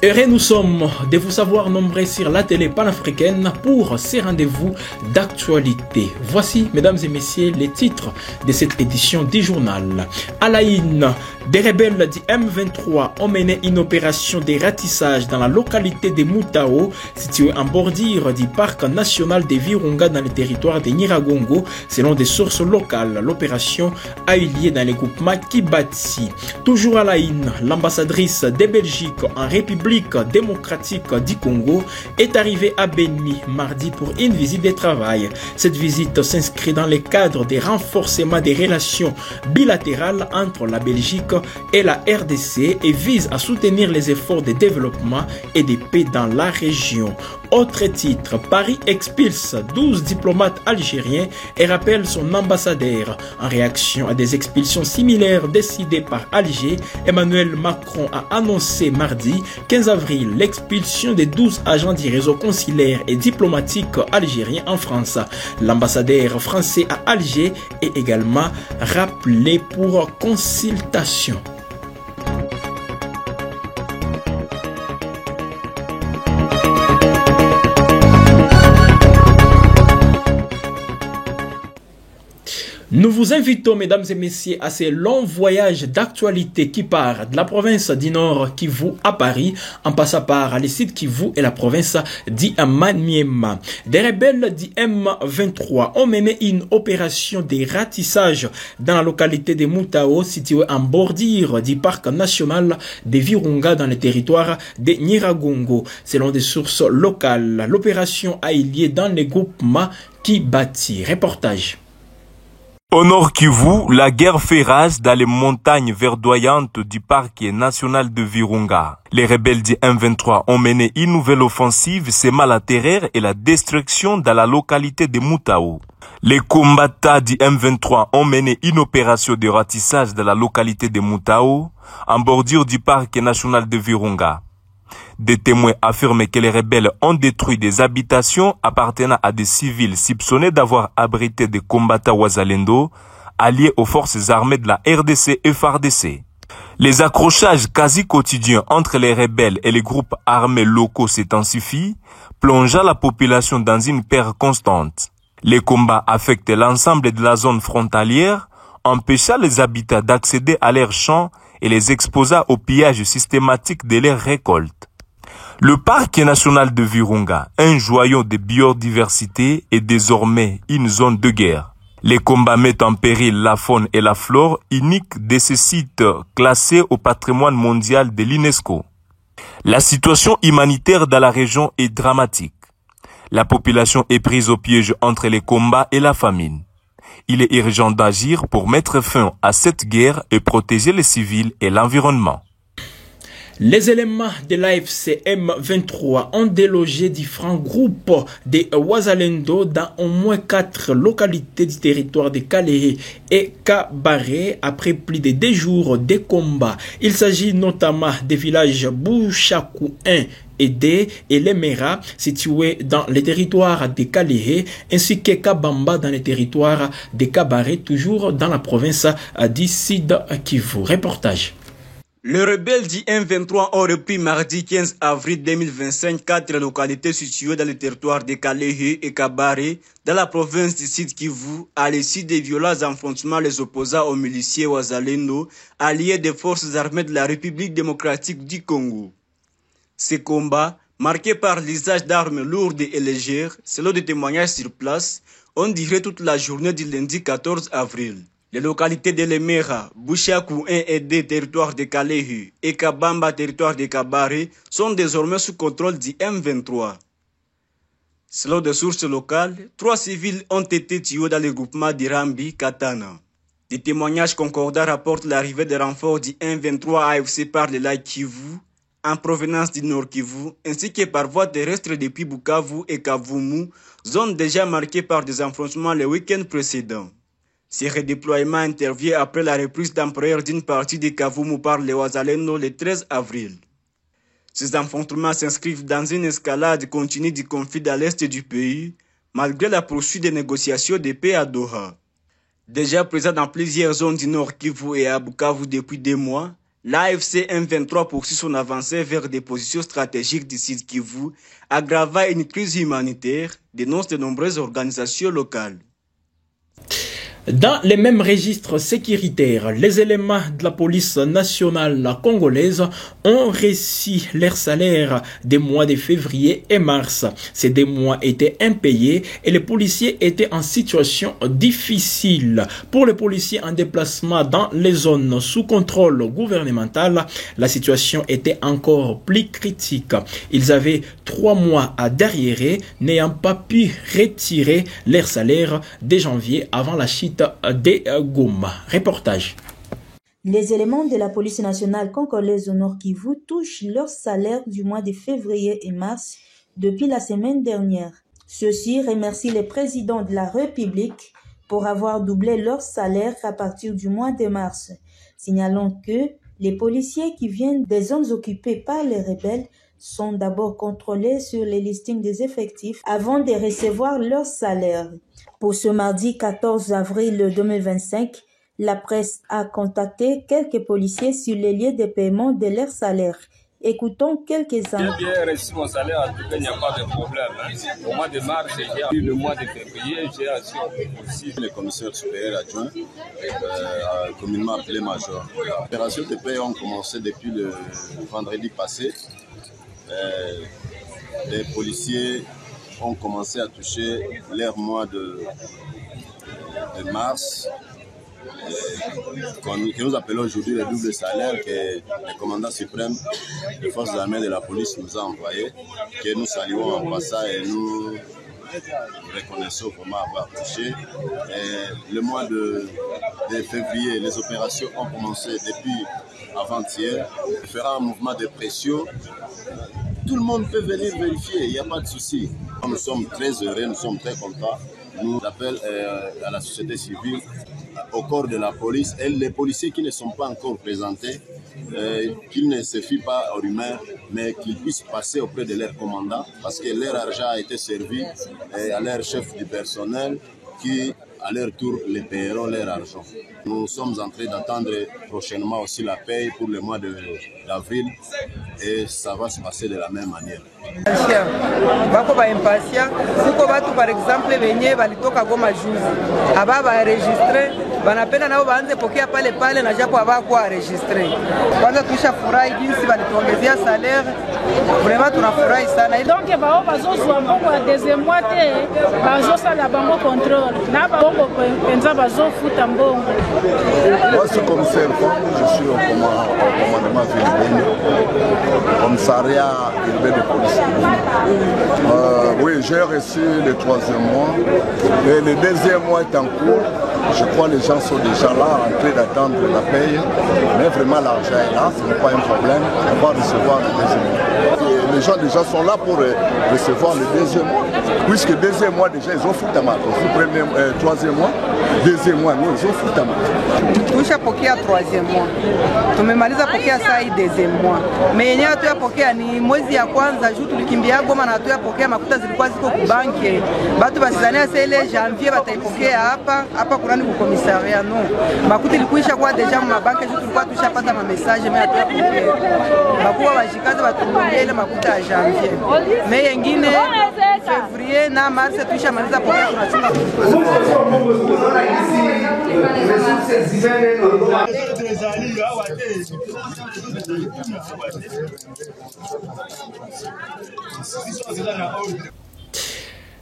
Heureux nous sommes de vous savoir nombreux sur la télé panafricaine pour ces rendez-vous d'actualité. Voici, mesdames et messieurs, les titres de cette édition du journal. À la une, des rebelles du M23 ont mené une opération de ratissage dans la localité de Moutao, située en bordure du parc national de Virunga dans le territoire de Nyiragongo. Selon des sources locales, l'opération a eu lieu dans le groupement Kibati. Toujours à la une, l'ambassadrice de Belgique en République démocratique du Congo est arrivée à Beni mardi pour une visite de travail. Cette visite s'inscrit dans le cadre des renforcements des relations bilatérales entre la Belgique et la RDC et vise à soutenir les efforts de développement et de paix dans la région. Autre titre, Paris expulse 12 diplomates algériens et rappelle son ambassadeur. En réaction à des expulsions similaires décidées par Alger, Emmanuel Macron a annoncé mardi 15 avril l'expulsion des 12 agents du réseau consulaire et diplomatique algérien en France. L'ambassadeur français à Alger est également rappelé pour consultation. Nous vous invitons, mesdames et messieurs, à ce long voyage d'actualité qui part de la province du Nord Kivu à Paris, en passant par le sud Kivu et la province d'Amaniema. Des rebelles du M23 ont mené une opération de ratissage dans la localité de Moutao, située en bordure du parc national de Virunga dans le territoire de Nyiragongo. Selon des sources locales, l'opération a eu lieu dans le groupement Kibati. Reportage. Au nord Kivu, la guerre fait rage dans les montagnes verdoyantes du parc national de Virunga. Les rebelles du M23 ont mené une nouvelle offensive sémant la terreur et la destruction dans la localité de Moutao. Les combattants du M23 ont mené une opération de ratissage dans la localité de Moutao, en bordure du parc national de Virunga. Des témoins affirment que les rebelles ont détruit des habitations appartenant à des civils soupçonnés d'avoir abrité des combattants Wazalendo alliés aux forces armées de la RDC et FARDC. Les accrochages quasi quotidiens entre les rebelles et les groupes armés locaux s'intensifient, plongeant la population dans une peur constante. Les combats affectent l'ensemble de la zone frontalière, empêchant les habitants d'accéder à leurs champs et les exposant au pillage systématique de leurs récoltes. Le parc national de Virunga, un joyau de biodiversité, est désormais une zone de guerre. Les combats mettent en péril la faune et la flore uniques de ces sites classés au patrimoine mondial de l'UNESCO. La situation humanitaire dans la région est dramatique. La population est prise au piège entre les combats et la famine. Il est urgent d'agir pour mettre fin à cette guerre et protéger les civils et l'environnement. Les éléments de l'AFC M23 ont délogé différents groupes de Wazalendo dans au moins 4 localités du territoire de Kalehe et Kabare après plus de 2 jours de combats. Il s'agit notamment des villages Bouchakou 1 et D et Lemera situés dans les territoires de Kalehe ainsi que Kabamba dans les territoires de Kabare toujours dans la province du Sud Kivu. Reportage. Les rebelles du M23 ont repris mardi 15 avril 2025 4 localités situées dans le territoire de Kalehe et Kabare dans la province du Sud Kivu à l'issue des violents affrontements les opposants aux miliciens Wazalendo alliés des forces armées de la République démocratique du Congo. Ces combats, marqués par l'usage d'armes lourdes et légères, selon des témoignages sur place, ont duré toute la journée du lundi 14 avril. Les localités de Lemera, Bouchakou 1 et 2, territoire de Kalehe, et Kabamba, territoire de Kabare, sont désormais sous contrôle du M23. Selon des sources locales, 3 civils ont été tués dans le groupement d'Irambi, Katana. Des témoignages concordants rapportent l'arrivée des renforts du M23 AFC par le lac Kivu, en provenance du Nord Kivu, ainsi que par voie terrestre depuis Bukavu et Kavumu, zone déjà marquée par des affrontements le week-end précédent. Ces redéploiements interviennent après la reprise d'ampleur d'une partie de Kavumu par les Wazalendo le 13 avril. Ces affrontements s'inscrivent dans une escalade continue du conflit à l'est du pays, malgré la poursuite des négociations de paix à Doha. Déjà présent dans plusieurs zones du Nord Kivu et à Bukavu depuis 2 mois, L'AFC M23 poursuit son avancée vers des positions stratégiques du Sud Kivu, aggravant une crise humanitaire, dénoncent de nombreuses organisations locales. Dans les mêmes registres sécuritaires, les éléments de la police nationale congolaise ont reçu leur salaire des mois de février et mars. Ces 2 mois étaient impayés et les policiers étaient en situation difficile. Pour les policiers en déplacement dans les zones sous contrôle gouvernemental, la situation était encore plus critique. Ils avaient 3 mois à derrière, n'ayant pas pu retirer leur salaire dès janvier avant la chute des Goma. Reportage. Les éléments de la police nationale congolaise au Nord Kivu touchent leur salaire du mois de février et mars depuis la semaine dernière. Ceux-ci remercient le président de la République pour avoir doublé leur salaire à partir du mois de mars. Signalons que les policiers qui viennent des zones occupées par les rebelles sont d'abord contrôlés sur les listings des effectifs avant de recevoir leur salaire. Pour ce mardi 14 avril 2025, la presse a contacté quelques policiers sur les lieux de paiement de leur salaire. Écoutons quelques-uns. J'ai bien reçu mon salaire, en tout cas, il n'y a pas de problème. Au mois de mars, j'ai eu le mois de février, j'ai reçu aussi le commissaire supérieur adjoint, communément appelé major. Les opérations de paie ont commencé depuis le vendredi passé. Les policiers ont commencé à toucher leur mois de mars, que nous appelons aujourd'hui le double salaire que le commandant suprême des forces armées de la police nous a envoyé, que nous saluons en passant et nous reconnaissons vraiment avoir touché. Et le mois de février, les opérations ont commencé depuis avant-hier. On fera un mouvement de pression. Tout le monde peut venir vérifier, il n'y a pas de souci. Nous sommes très heureux, nous sommes très contents. Nous appelons à la société civile, au corps de la police, et les policiers qui ne sont pas encore présentés, qu'ils ne se fient pas aux rumeurs, mais qu'ils puissent passer auprès de leur commandant, parce que leur argent a été servi à leur chef du personnel qui, à leur tour, les paieront leur argent. Nous sommes en train d'attendre prochainement aussi la paye pour le mois d'avril et ça va se passer de la même manière. Bako ba impatient kuko batu par exemple benye balitoka Goma juzi aba ba enregistre banapenda nao baanze pokea pale na japo aba kwa enregistre. Kwanza tushafurahi jinsi balituongezea salaire, vraiment tunafurahi sana. Donc bao bazozwa mbongo ya deuxième mois te bazosala bango contrôle na bango penza bazofuta mbongo. Moi, je suis commissaire, je suis au commandement ville, commissariat urbain de police. Oui, j'ai reçu le 3e mois et le 2e mois est en cours. Je crois que les gens sont déjà là en train d'attendre la paye. Mais vraiment l'argent est là, ce n'est pas un problème. On va recevoir le 2e mois. Et les gens déjà sont là pour recevoir le 2e mois. Puisque le 2e mois déjà, ils ont foutu à ma. Le 3e mois, 2e mois, nous, ils ont foutu à ma. Tushapokea 3e mois. Tumemaliza pokea saa hii 2e mois. Mais yenyewe hatuyapokea ni mwezi ya kwanza juu tulikimbia Goma na hatuyapokea, makuta zilikuwa ziko kubanki. Batu basizania sele janvier bataipokea hapa kurani ku commissariat no. Makuta ilikuisha kwa deja mu mabanki juu tulikuwa tushapata ma message mais hatuyapokea. Bakuwa bajikaze batumbie ile makuta ya janvier. Mais yengine février na mars tushamaliza pokea tunachunga.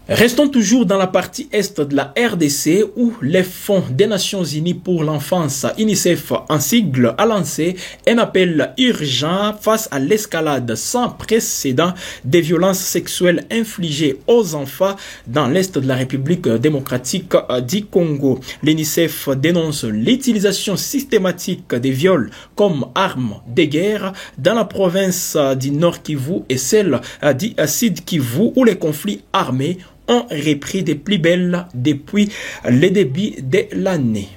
Restons toujours dans la partie est de la RDC où les fonds des Nations Unies pour l'enfance, UNICEF en sigle, a lancé un appel urgent face à l'escalade sans précédent des violences sexuelles infligées aux enfants dans l'est de la République démocratique du Congo. L'UNICEF dénonce l'utilisation systématique des viols comme arme de guerre dans la province du Nord Kivu et celle du Sud Kivu où les conflits armés ont repris des plus belles depuis le début de l'année.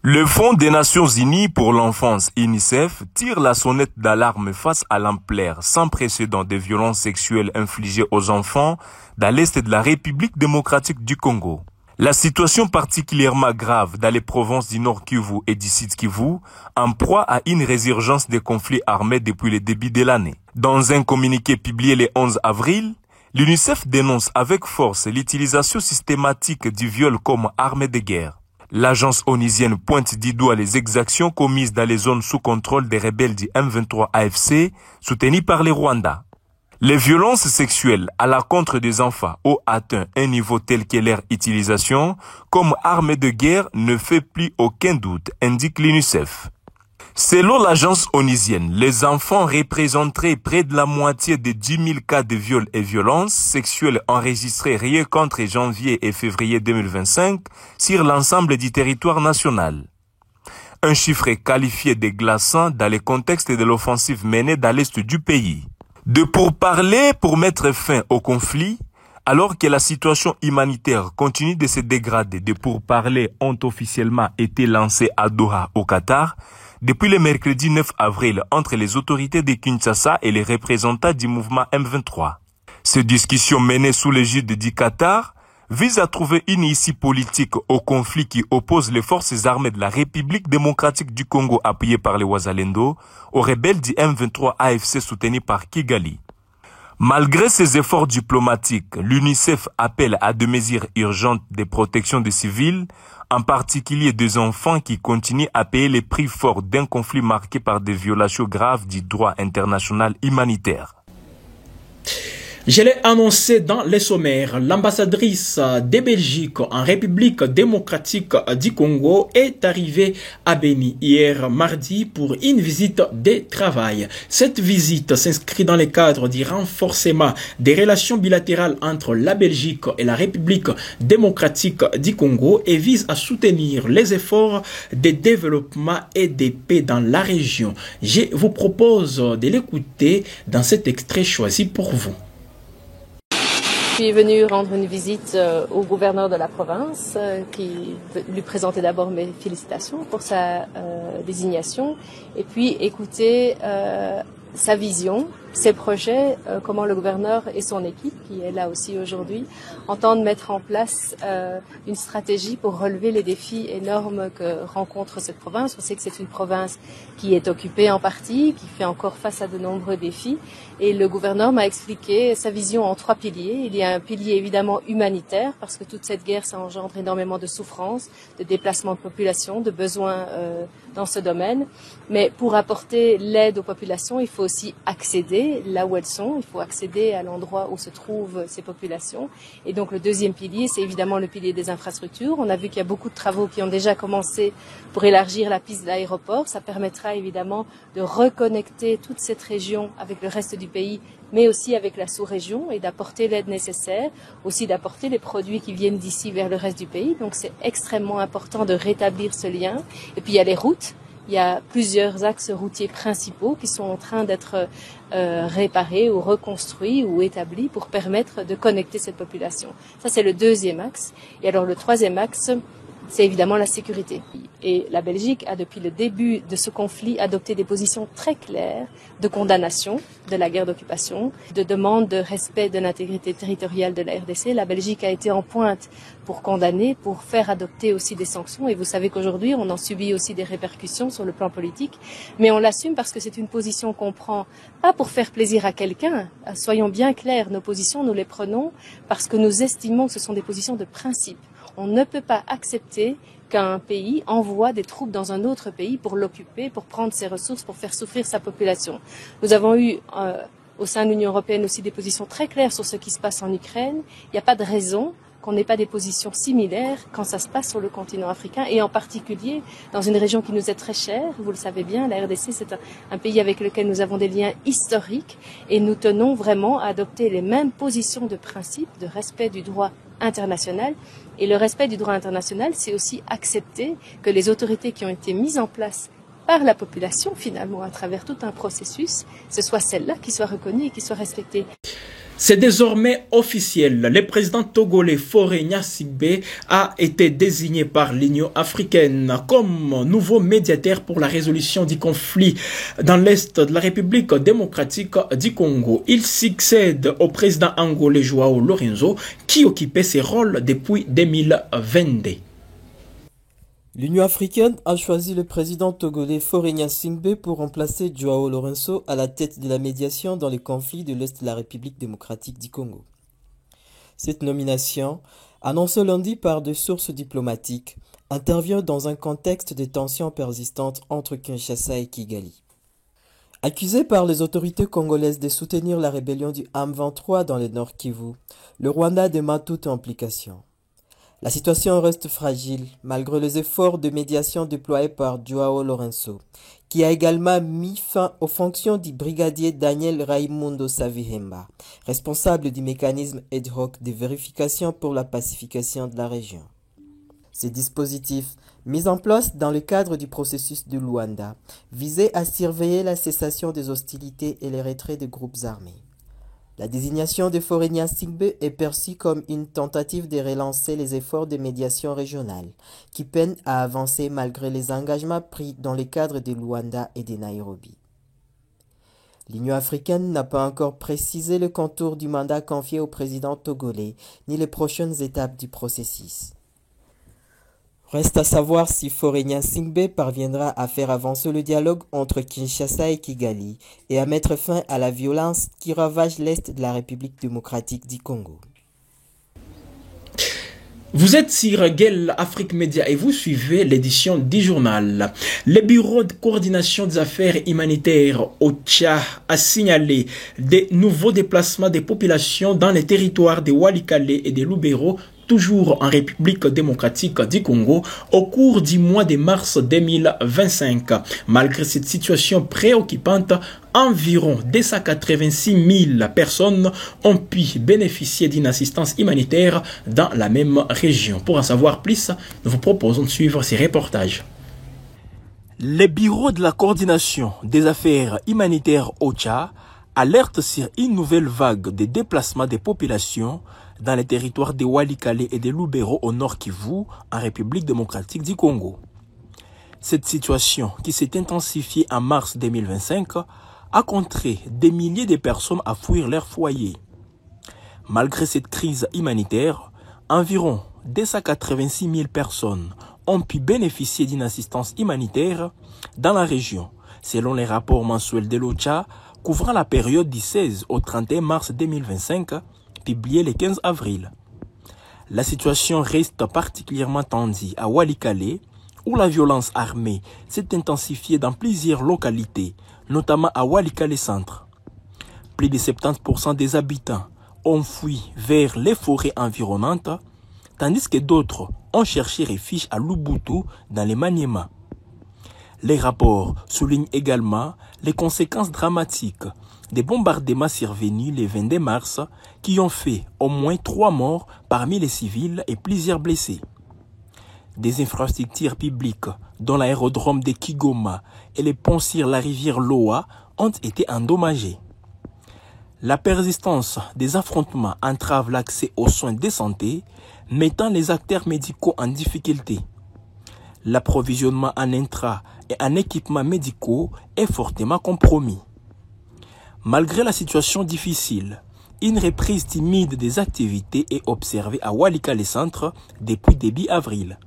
Le Fonds des Nations Unies pour l'enfance, UNICEF, tire la sonnette d'alarme face à l'ampleur sans précédent des violences sexuelles infligées aux enfants dans l'est de la République démocratique du Congo. La situation particulièrement grave dans les provinces du Nord Kivu et du Sud Kivu, en proie à une résurgence des conflits armés depuis le début de l'année. Dans un communiqué publié le 11 avril, l'UNICEF dénonce avec force l'utilisation systématique du viol comme arme de guerre. L'agence onusienne pointe du doigt les exactions commises dans les zones sous contrôle des rebelles du M23 AFC, soutenus par les Rwandais. Les violences sexuelles à l'encontre des enfants ont atteint un niveau tel que leur utilisation comme arme de guerre ne fait plus aucun doute, indique l'UNICEF. Selon l'agence onusienne, les enfants représenteraient près de la moitié des 10 000 cas de viols et violences sexuelles enregistrés rien qu'entre janvier et février 2025 sur l'ensemble du territoire national. Un chiffre qualifié de glaçant dans le contexte de l'offensive menée dans l'est du pays. De pourparlers pour mettre fin au conflit, alors que la situation humanitaire continue de se dégrader, des pourparlers ont officiellement été lancés à Doha, au Qatar, depuis le mercredi 9 avril entre les autorités de Kinshasa et les représentants du mouvement M23. Ces discussions menées sous l'égide du Qatar visent à trouver une issue politique au conflit qui oppose les forces armées de la République démocratique du Congo appuyées par les Wazalendo aux rebelles du M23 AFC soutenus par Kigali. Malgré ces efforts diplomatiques, l'UNICEF appelle à des mesures urgentes de protection des civils, en particulier des enfants qui continuent à payer les prix forts d'un conflit marqué par des violations graves du droit international humanitaire. Je l'ai annoncé dans les sommaires, l'ambassadrice de Belgique en République démocratique du Congo est arrivée à Beni hier mardi pour une visite de travail. Cette visite s'inscrit dans le cadre du renforcement des relations bilatérales entre la Belgique et la République démocratique du Congo et vise à soutenir les efforts de développement et de paix dans la région. Je vous propose de l'écouter dans cet extrait choisi pour vous. Je suis venue rendre une visite au gouverneur de la province qui lui présenter d'abord mes félicitations pour sa désignation et puis écouter sa vision, ses projets, comment le gouverneur et son équipe, qui est là aussi aujourd'hui, entendent mettre en place une stratégie pour relever les défis énormes que rencontre cette province. On sait que c'est une province qui est occupée en partie, qui fait encore face à de nombreux défis. Et le gouverneur m'a expliqué sa vision en 3 piliers. Il y a un pilier évidemment humanitaire, parce que toute cette guerre, ça engendre énormément de souffrances, de déplacements de population, de besoins dans ce domaine. Mais pour apporter l'aide aux populations, il faut aussi accéder là où elles sont, il faut accéder à l'endroit où se trouvent ces populations. Et donc le deuxième pilier, c'est évidemment le pilier des infrastructures. On a vu qu'il y a beaucoup de travaux qui ont déjà commencé pour élargir la piste de l'aéroport. Ça permettra évidemment de reconnecter toute cette région avec le reste du pays, mais aussi avec la sous-région et d'apporter l'aide nécessaire, aussi d'apporter les produits qui viennent d'ici vers le reste du pays. Donc c'est extrêmement important de rétablir ce lien. Et puis il y a les routes. Il y a plusieurs axes routiers principaux qui sont en train d'être réparés ou reconstruits ou établis pour permettre de connecter cette population. Ça, c'est le deuxième axe. Et alors, le troisième axe, c'est évidemment la sécurité. Et la Belgique a, depuis le début de ce conflit, adopté des positions très claires de condamnation de la guerre d'occupation, de demande de respect de l'intégrité territoriale de la RDC. La Belgique a été en pointe pour condamner, pour faire adopter aussi des sanctions. Et vous savez qu'aujourd'hui, on en subit aussi des répercussions sur le plan politique. Mais on l'assume parce que c'est une position qu'on prend, pas pour faire plaisir à quelqu'un. Soyons bien clairs, nos positions, nous les prenons parce que nous estimons que ce sont des positions de principe. On ne peut pas accepter qu'un pays envoie des troupes dans un autre pays pour l'occuper, pour prendre ses ressources, pour faire souffrir sa population. Nous avons eu au sein de l'Union européenne aussi des positions très claires sur ce qui se passe en Ukraine. Il n'y a pas de raison qu'on n'ait pas des positions similaires quand ça se passe sur le continent africain et en particulier dans une région qui nous est très chère. Vous le savez bien, la RDC, c'est un pays avec lequel nous avons des liens historiques et nous tenons vraiment à adopter les mêmes positions de principe, de respect du droit international. Et le respect du droit international, c'est aussi accepter que les autorités qui ont été mises en place par la population, finalement, à travers tout un processus, ce soit celles-là qui soient reconnues et qui soient respectées. C'est désormais officiel. Le président togolais Faure Gnassingbé a été désigné par l'Union africaine comme nouveau médiateur pour la résolution du conflit dans l'est de la République démocratique du Congo. Il succède au président angolais Joao Lourenço qui occupait ces rôles depuis 2022. L'Union africaine a choisi le président togolais Faure Gnassingbé pour remplacer Joao Lourenço à la tête de la médiation dans les conflits de l'Est de la République démocratique du Congo. Cette nomination, annoncée lundi par des sources diplomatiques, intervient dans un contexte de tensions persistantes entre Kinshasa et Kigali. Accusé par les autorités congolaises de soutenir la rébellion du M23 dans le Nord Kivu, le Rwanda demande toute implication. La situation reste fragile malgré les efforts de médiation déployés par Joao Lourenço, qui a également mis fin aux fonctions du brigadier Daniel Raimundo Savihemba, responsable du mécanisme ad hoc de vérification pour la pacification de la région. Ces dispositifs, mis en place dans le cadre du processus de Luanda, visaient à surveiller la cessation des hostilités et les retraits des groupes armés. La désignation de Faure Gnassingbé est perçue comme une tentative de relancer les efforts de médiation régionale, qui peinent à avancer malgré les engagements pris dans le cadre de Luanda et de Nairobi. L'Union africaine n'a pas encore précisé le contour du mandat confié au président togolais, ni les prochaines étapes du processus. Reste à savoir si Faure Gnassingbé parviendra à faire avancer le dialogue entre Kinshasa et Kigali et à mettre fin à la violence qui ravage l'Est de la République démocratique du Congo. Vous êtes sur Guel Afrique Média et vous suivez l'édition du journal. Le bureau de coordination des affaires humanitaires OCHA a signalé des nouveaux déplacements des populations dans les territoires de Walikale et de Lubero, toujours en République démocratique du Congo, au cours du mois de mars 2025. Malgré cette situation préoccupante, environ 286 000 personnes ont pu bénéficier d'une assistance humanitaire dans la même région. Pour en savoir plus, nous vous proposons de suivre ces reportages. Le bureau de la coordination des affaires humanitaires OCHA alerte sur une nouvelle vague de déplacements des populations dans les territoires de Walikale et de Lubero au Nord Kivu, en République démocratique du Congo. Cette situation, qui s'est intensifiée en mars 2025, a contraint des milliers de personnes à fuir leur foyer. Malgré cette crise humanitaire, environ 286 000 personnes ont pu bénéficier d'une assistance humanitaire dans la région, selon les rapports mensuels de l'OCHA couvrant la période du 16 au 31 mars 2025, publié le 15 avril. La situation reste particulièrement tendue à Walikale, où la violence armée s'est intensifiée dans plusieurs localités, notamment à Walikale Centre. Plus de 70% des habitants ont fui vers les forêts environnantes, tandis que d'autres ont cherché refuge à Lubutu dans les Maniema. Les rapports soulignent également les conséquences dramatiques des bombardements survenus le 22 mars qui ont fait au moins 3 morts parmi les civils et plusieurs blessés. Des infrastructures publiques, dont l'aérodrome de Kigoma et les ponts sur la rivière Loa, ont été endommagés. La persistance des affrontements entrave l'accès aux soins de santé, mettant les acteurs médicaux en difficulté. L'approvisionnement en intra et en équipements médicaux est fortement compromis. Malgré la situation difficile, une reprise timide des activités est observée à Walikale Centre depuis début avril.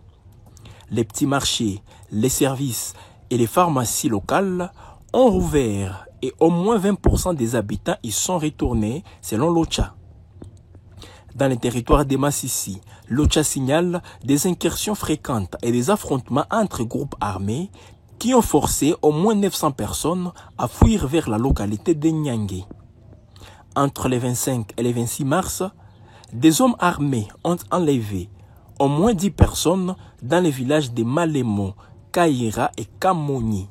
Les petits marchés, les services et les pharmacies locales ont rouvert et au moins 20% des habitants y sont retournés selon l'OCHA. Dans les territoires de Massissi, l'OCHA signale des incursions fréquentes et des affrontements entre groupes armés qui ont forcé au moins 900 personnes à fuir vers la localité de Nyangue. Entre les 25 et les 26 mars, des hommes armés ont enlevé au moins 10 personnes dans les villages de Malemo, Kaira et Kamoni.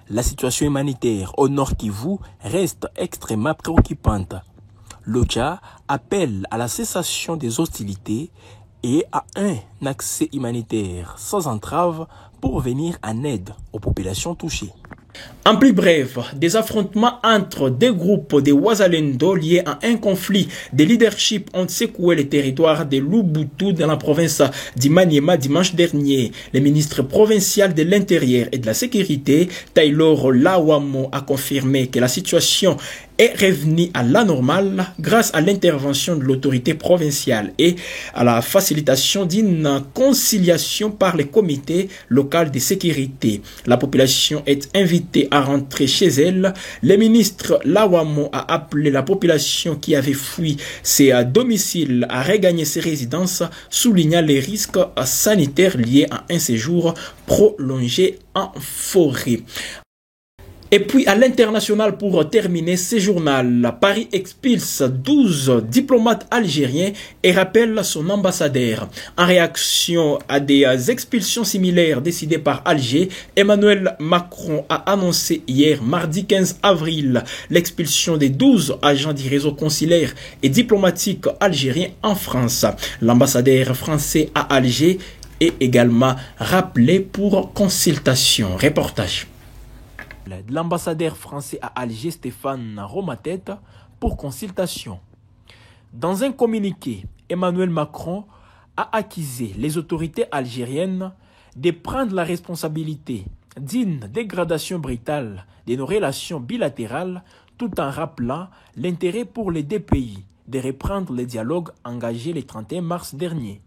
La situation humanitaire au Nord Kivu reste extrêmement préoccupante. L'OCHA appelle à la cessation des hostilités et à un accès humanitaire sans entrave pour venir en aide aux populations touchées. En plus bref, des affrontements entre des groupes de Wazalendo liés à un conflit de leadership ont secoué les territoires de Luboutou dans la province d'Imaniema dimanche dernier. Le ministre provincial de l'Intérieur et de la Sécurité, Taylor Lawamo, a confirmé que la situation est revenue à la normale grâce à l'intervention de l'autorité provinciale et à la facilitation d'une conciliation par les comités locaux de sécurité. La population est invitée à rentrer chez elle. Le ministre Lawamo a appelé la population qui avait fui ses domiciles à regagner ses résidences, soulignant les risques sanitaires liés à un séjour prolongé en forêt. Et puis à l'international pour terminer ce journal, Paris expulse 12 diplomates algériens et rappelle son ambassadeur. En réaction à des expulsions similaires décidées par Alger, Emmanuel Macron a annoncé hier, mardi 15 avril, l'expulsion des 12 agents du réseau consulaire et diplomatique algérien en France. L'ambassadeur français à Alger est également rappelé pour consultation. Reportage de l'ambassadeur français à Alger, Stéphane Romatette, pour consultation. Dans un communiqué, Emmanuel Macron a accusé les autorités algériennes de prendre la responsabilité d'une dégradation brutale de nos relations bilatérales, tout en rappelant l'intérêt pour les deux pays de reprendre le dialogue engagé le 31 mars dernier.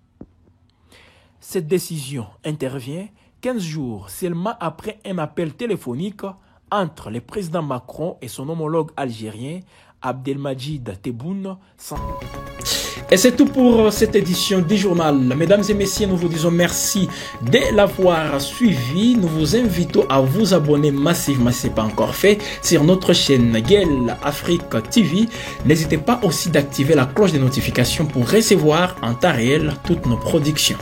Cette décision intervient 15 jours seulement après un appel téléphonique entre le président Macron et son homologue algérien Abdelmadjid Tebboune. Et c'est tout pour cette édition du journal. Mesdames et messieurs, nous vous disons merci de l'avoir suivi. Nous vous invitons à vous abonner massivement si ce n'est pas encore fait sur notre chaîne Guel Afrique TV. N'hésitez pas aussi d'activer la cloche de notification pour recevoir en temps réel toutes nos productions.